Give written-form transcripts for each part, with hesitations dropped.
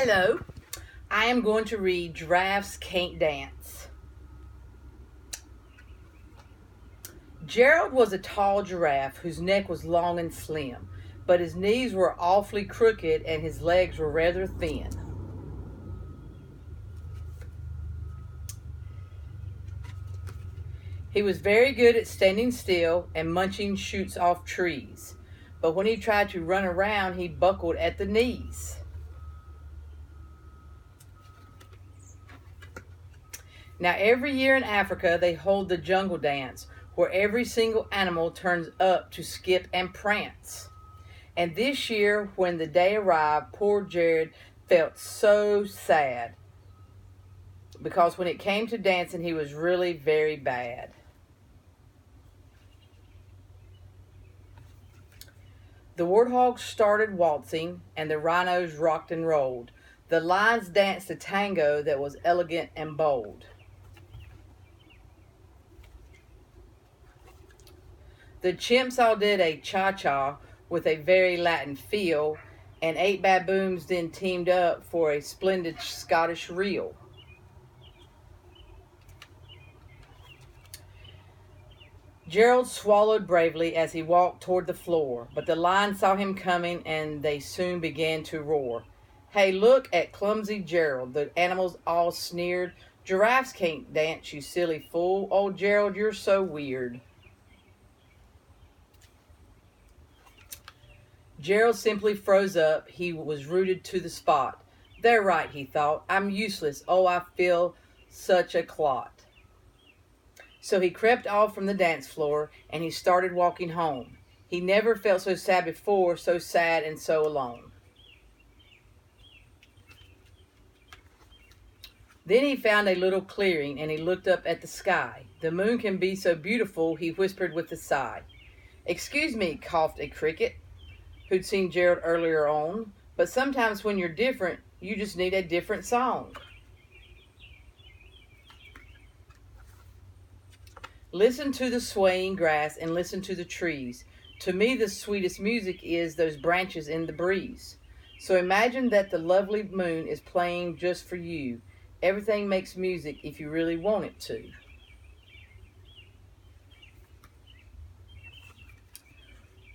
Hello, I am going to read Giraffes Can't Dance. Gerald was a tall giraffe whose neck was long and slim, but his knees were awfully crooked and his legs were rather thin. He was very good at standing still and munching shoots off trees, but when he tried to run around, he buckled at the knees. Now, every year in Africa, they hold the jungle dance, where every single animal turns up to skip and prance. And this year, when the day arrived, poor Jared felt so sad, because when it came to dancing, he was really very bad. The warthogs started waltzing, and the rhinos rocked and rolled. The lions danced a tango that was elegant and bold. The chimps all did a cha-cha with a very Latin feel, and 8 baboons then teamed up for a splendid Scottish reel. Gerald swallowed bravely as he walked toward the floor, but the lions saw him coming and they soon began to roar. "Hey, look at clumsy Gerald," the animals all sneered. "Giraffes can't dance, you silly fool. Oh, Gerald, you're so weird." Gerald simply froze up. He was rooted to the spot. "They're right," he thought. "I'm useless. Oh, I feel such a clot." So he crept off from the dance floor and he started walking home. He never felt so sad before, so sad and so alone. Then he found a little clearing and he looked up at the sky. "The moon can be so beautiful," he whispered with a sigh. "Excuse me," coughed a cricket who'd seen Gerald earlier on, "but sometimes when you're different, you just need a different song." Listen to the swaying grass and listen to the trees. To me, the sweetest music is those branches in the breeze. So imagine that the lovely moon is playing just for you. Everything makes music if you really want it to.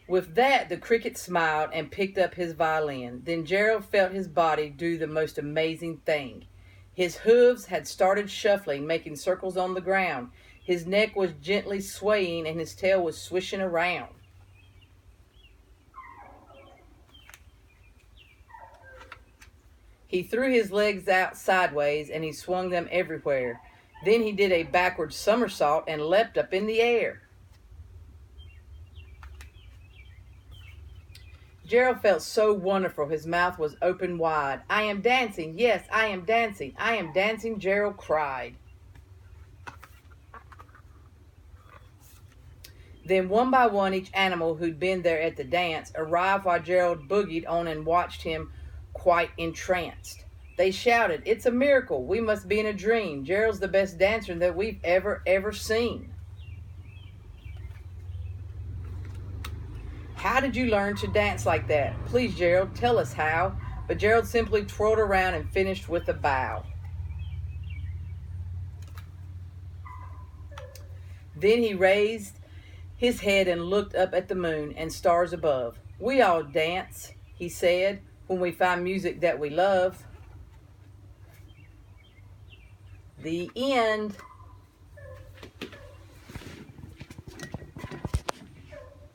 With that, the cricket smiled and picked up his violin. Then Gerald felt his body do the most amazing thing. His hooves had started shuffling, making circles on the ground. His neck was gently swaying and his tail was swishing around. He threw his legs out sideways and he swung them everywhere. Then he did a backward somersault and leapt up in the air. Gerald felt so wonderful, his mouth was open wide. "I am dancing, yes, I am dancing, I am dancing," Gerald cried. Then one by one, each animal who'd been there at the dance arrived while Gerald boogied on and watched him quite entranced. They shouted, "It's a miracle, we must be in a dream. Gerald's the best dancer that we've ever seen." "How did you learn to dance like that? Please, Gerald, tell us how." But Gerald simply twirled around and finished with a bow. Then he raised his head and looked up at the moon and stars above. "We all dance," he said, "when we find music that we love." The end.